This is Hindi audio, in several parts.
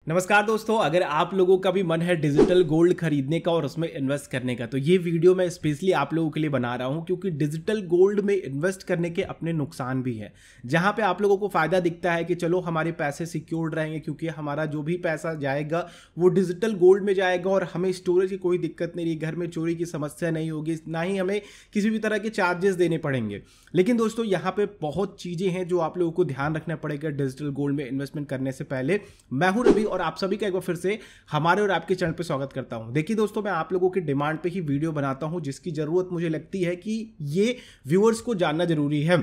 नमस्कार दोस्तों, अगर आप लोगों का भी मन है डिजिटल गोल्ड खरीदने का और उसमें इन्वेस्ट करने का, तो ये वीडियो मैं स्पेशली आप लोगों के लिए बना रहा हूं क्योंकि डिजिटल गोल्ड में इन्वेस्ट करने के अपने नुकसान भी हैं। जहां पे आप लोगों को फायदा दिखता है कि चलो हमारे पैसे सिक्योर्ड रहेंगे क्योंकि हमारा जो भी पैसा जाएगा वो डिजिटल गोल्ड में जाएगा और हमें स्टोरेज की कोई दिक्कत नहीं रही, घर में चोरी की समस्या नहीं होगी, ना ही हमें किसी भी तरह के चार्जेस देने पड़ेंगे। लेकिन दोस्तों यहाँ पे बहुत चीजें हैं जो आप लोगों को ध्यान रखना पड़ेगा डिजिटल गोल्ड में इन्वेस्टमेंट करने से पहले। मैं हूं रवि और आप सभी का एक बार फिर से हमारे और आपके चैनल पे स्वागत करता हूं। देखिए दोस्तों, मैं आप लोगों की डिमांड पे ही वीडियो बनाता हूं जिसकी जरूरत मुझे लगती है कि ये व्यूअर्स को जानना जरूरी है।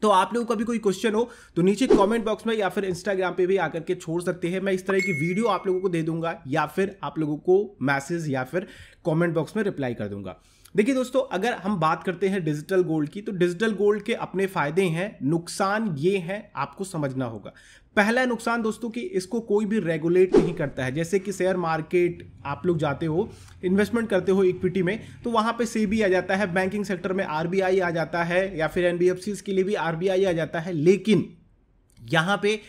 तो आप लोगों का भी कोई क्वेश्चन हो तो नीचे कमेंट बॉक्स में या फिर इंस्टाग्राम पे भी आकर के छोड़ सकते हैं। मैं इस तरह की वीडियो आप लोगों को दे दूंगा या फिर आप लोगों को मैसेज या फिर कमेंट बॉक्स में रिप्लाई कर दूंगा। देखिए दोस्तों, अगर हम बात करते हैं डिजिटल गोल्ड की, तो डिजिटल गोल्ड के अपने फायदे हैं, नुकसान ये हैं, आपको समझना होगा। पहला नुकसान दोस्तों कि इसको कोई भी रेगुलेट नहीं करता है। जैसे कि शेयर मार्केट आप लोग जाते हो, इन्वेस्टमेंट करते हो इक्विटी में, तो वहां पे सेबी आ जाता है, बैंकिंग सेक्टर में आरबीआई आ जाता है या फिर एनबीएफसी के लिए भी आरबीआई आ जाता है। लेकिन यहां पे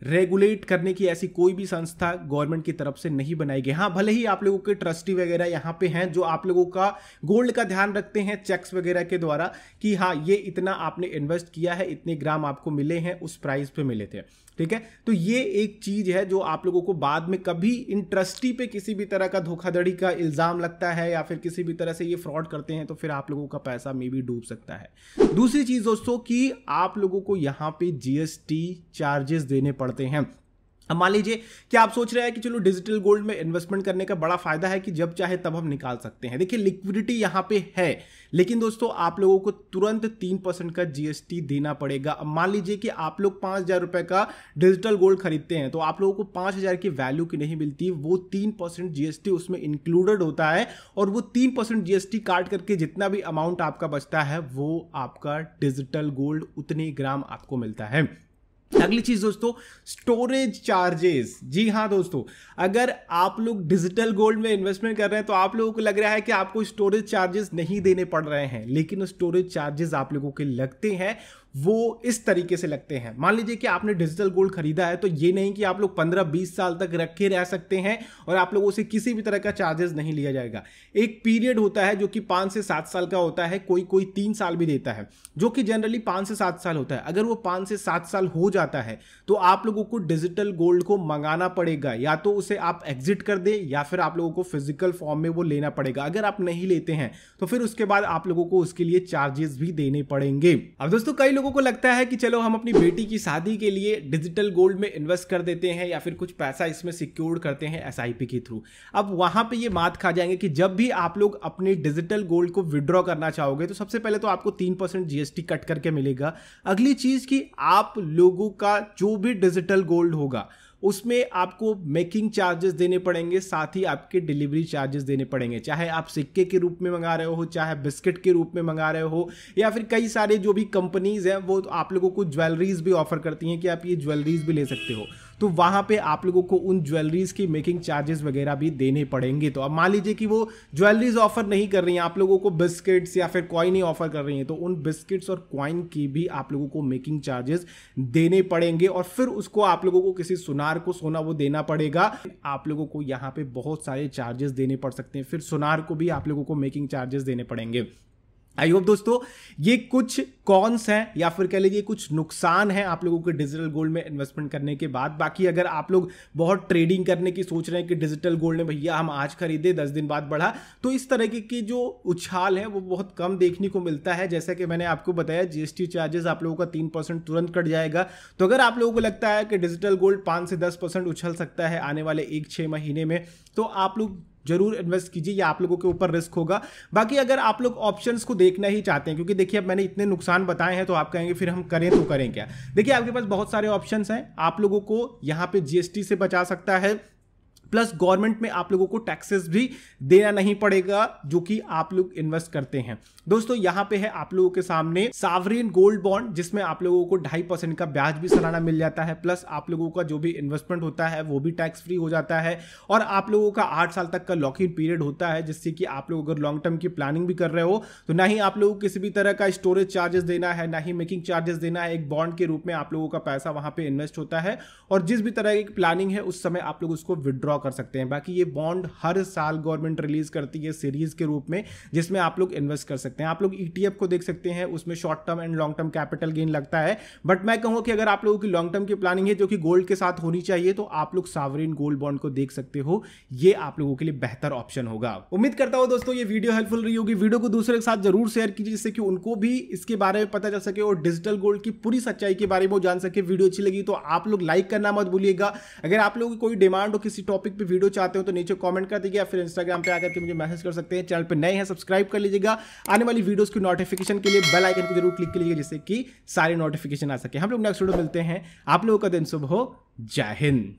रेगुलेट करने की ऐसी कोई भी संस्था गवर्नमेंट की तरफ से नहीं बनाई गई। हाँ, भले ही आप लोगों के ट्रस्टी वगैरह यहाँ पे हैं जो आप लोगों का गोल्ड का ध्यान रखते हैं चेक्स वगैरह के द्वारा कि हाँ ये इतना आपने इन्वेस्ट किया है, इतने ग्राम आपको मिले हैं, उस प्राइस पे मिले थे, ठीक है। तो ये एक चीज है जो आप लोगों को बाद में कभी इन ट्रस्टी पे किसी भी तरह का धोखाधड़ी का इल्जाम लगता है या फिर किसी भी तरह से ये फ्रॉड करते हैं तो फिर आप लोगों का पैसा मे भी डूब सकता है। दूसरी चीज दोस्तों कि आप लोगों को यहाँ पे जीएसटी चार्जेस देने पड़ते हैं। अब मान लीजिए कि आप सोच रहे हैं कि चलो डिजिटल गोल्ड में इन्वेस्टमेंट करने का बड़ा फायदा है कि जब चाहे तब हम निकाल सकते हैं। देखिए लिक्विडिटी यहां पे है, लेकिन दोस्तों आप लोगों को तुरंत 3% का जीएसटी देना पड़ेगा। अब मान लीजिए कि आप लोग 5,000 रुपए का डिजिटल गोल्ड खरीदते हैं तो आप लोगों को 5,000 की वैल्यू की नहीं मिलती, वो 3% जीएसटी उसमें इंक्लूडेड होता है और वो 3% जीएसटी काट करके जितना भी अमाउंट आपका बचता है वो आपका डिजिटल गोल्ड उतने ग्राम आपको मिलता है। अगली चीज दोस्तों, स्टोरेज चार्जेस। जी हाँ दोस्तों, अगर आप लोग डिजिटल गोल्ड में इन्वेस्टमेंट कर रहे हैं तो आप लोगों को लग रहा है कि आपको स्टोरेज चार्जेस नहीं देने पड़ रहे हैं, लेकिन स्टोरेज चार्जेस आप लोगों के लगते हैं। वो इस तरीके से लगते हैं, मान लीजिए कि आपने डिजिटल गोल्ड खरीदा है तो ये नहीं कि आप लोग 15-20 साल तक रखे रह सकते हैं और आप लोगों से किसी भी तरह का चार्जेस नहीं लिया जाएगा। एक पीरियड होता है जो कि 5 से 7 साल का होता है, कोई 3 साल भी देता है, जो कि जनरली 5 से 7 साल होता है। अगर वो 5 से 7 साल हो जाता है तो आप लोगों को डिजिटल गोल्ड को मंगाना पड़ेगा, या तो उसे आप एग्जिट कर दें या फिर आप लोगों को फिजिकल फॉर्म में वो लेना पड़ेगा। अगर आप नहीं लेते हैं तो फिर उसके बाद आप लोगों को उसके लिए चार्जेस भी देने पड़ेंगे। अब दोस्तों कई लोगों को लगता है कि चलो हम अपनी बेटी की शादी के लिए डिजिटल गोल्ड में इन्वेस्ट कर देते हैं या फिर कुछ पैसा इसमें सिक्योर करते हैं एसआईपी के थ्रू। अब वहां पे ये मात खा जाएंगे कि जब भी आप लोग अपनी डिजिटल गोल्ड को विड्रॉ करना चाहोगे तो सबसे पहले तो आपको 3% जीएसटी कट करके मिलेगा। अगली चीज कि आप लोगों का जो भी डिजिटल गोल्ड होगा उसमें आपको मेकिंग चार्जेस देने पड़ेंगे, साथ ही आपके डिलीवरी चार्जेस देने पड़ेंगे। चाहे आप सिक्के के रूप में मंगा रहे हो, चाहे बिस्किट के रूप में मंगा रहे हो, या फिर कई सारे जो भी कंपनीज हैं वो आप लोगों को ज्वेलरीज भी ऑफर करती हैं कि आप ये ज्वेलरीज भी ले सकते हो, तो वहां पे आप लोगों को उन ज्वेलरीज की मेकिंग चार्जेस वगैरह भी देने पड़ेंगे। तो अब मान लीजिए कि वो ज्वेलरीज ऑफर नहीं कर रही हैं, आप लोगों को बिस्किट्स या फिर कॉइन ही ऑफर कर रही हैं, तो उन बिस्किट्स और कॉइन की भी आप लोगों को मेकिंग चार्जेस देने पड़ेंगे और फिर उसको आप लोगों को किसी सुनार को सोना वो देना पड़ेगा। आप लोगों को यहाँ पे बहुत सारे चार्जेस देने पड़ सकते हैं, फिर सुनार को भी आप लोगों को मेकिंग चार्जेस देने पड़ेंगे। आई होप दोस्तों ये कुछ कॉन्स हैं या फिर कह लीजिए कुछ नुकसान हैं आप लोगों के डिजिटल गोल्ड में इन्वेस्टमेंट करने के बाद। बाकी अगर आप लोग बहुत ट्रेडिंग करने की सोच रहे हैं कि डिजिटल गोल्ड में भैया हम आज खरीदे 10 दिन बाद बढ़ा, तो इस तरह की जो उछाल है वो बहुत कम देखने को मिलता है। जैसा कि मैंने आपको बताया जीएसटी चार्जेस आप लोगों का 3% तुरंत कट जाएगा। तो अगर आप लोगों को लगता है कि डिजिटल गोल्ड 5 से 10% उछल सकता है आने वाले 1-6 महीने में, तो आप लोग जरूर इन्वेस्ट कीजिए, या आप लोगों के ऊपर रिस्क होगा। बाकी अगर आप लोग ऑप्शंस को देखना ही चाहते हैं, क्योंकि देखिए अब मैंने इतने नुकसान बताए हैं तो आप कहेंगे फिर हम करें तो करें क्या। देखिए आपके पास बहुत सारे ऑप्शंस हैं, आप लोगों को यहां पे जीएसटी से बचा सकता है, प्लस गवर्नमेंट में आप लोगों को टैक्सेस भी देना नहीं पड़ेगा जो कि आप लोग इन्वेस्ट करते हैं। दोस्तों यहां पे है आप लोगों के सामने सावरिन गोल्ड बॉन्ड, जिसमें आप लोगों को 2.5% का ब्याज भी सालाना मिल जाता है, प्लस आप लोगों का जो भी इन्वेस्टमेंट होता है वो भी टैक्स फ्री हो जाता है, और आप लोगों का 8 साल तक का लॉक इन पीरियड होता है, जिससे कि आप लोग अगर लॉन्ग टर्म की प्लानिंग भी कर रहे हो तो ना ही आप लोगों को किसी भी तरह का स्टोरेज चार्जेस देना है, ना ही मेकिंग चार्जेस देना है। एक बॉन्ड के रूप में आप लोगों का पैसा वहां पे इन्वेस्ट होता है, और जिस भी तरह की प्लानिंग है उस समय आप लोग उसको विड्रॉ कर सकते हैं। बाकी ये बॉन्ड हर साल गवर्नमेंट रिलीज करती है सीरीज के रूप में, जिसमें आप लोग इन्वेस्ट कर सकते हैं। आप लोग ईटीएफ को देख सकते हैं, उसमें short term and long term capital gain लगता है, बट मैं कहूंगा कि अगर आप लोगों की लॉन्ग टर्म की प्लानिंग है जो कि गोल्ड के साथ होनी चाहिए, तो आप लोग सावरिन गोल्ड बॉन्ड को देख सकते हो। ये आप लोगों के लिए बेहतर ऑप्शन होगा। उम्मीद करता हूं दोस्तों ये वीडियो हेल्पफुल रही होगी। वीडियो को दूसरे के साथ जरूर शेयर कीजिए, जिससे कि उनको भी इसके बारे में पता चल सके और डिजिटल गोल्ड की पूरी सच्चाई के बारे में वो जान सके। वीडियो अच्छी लगी तो आप लोग लाइक करना मत भूलिएगा। अगर आप लोगों की कोई डिमांड हो, किसी टॉपिक पे वीडियो चाहते हो, तो नीचे कमेंट कर दीजिए, या फिर इंस्टाग्राम पे आकर के मुझे मैसेज कर सकते हैं। चैनल पे नए हैं सब्सक्राइब कर लीजिएगा। आने वाली वीडियोस की नोटिफिकेशन के लिए बेल आइकन को जरूर क्लिक कीजिएगा, जिससे कि सारी नोटिफिकेशन आ सके। हम लोग नेक्स्ट वीडियो मिलते हैं। आप लोगों का दिन शुभ हो। जय हिंद।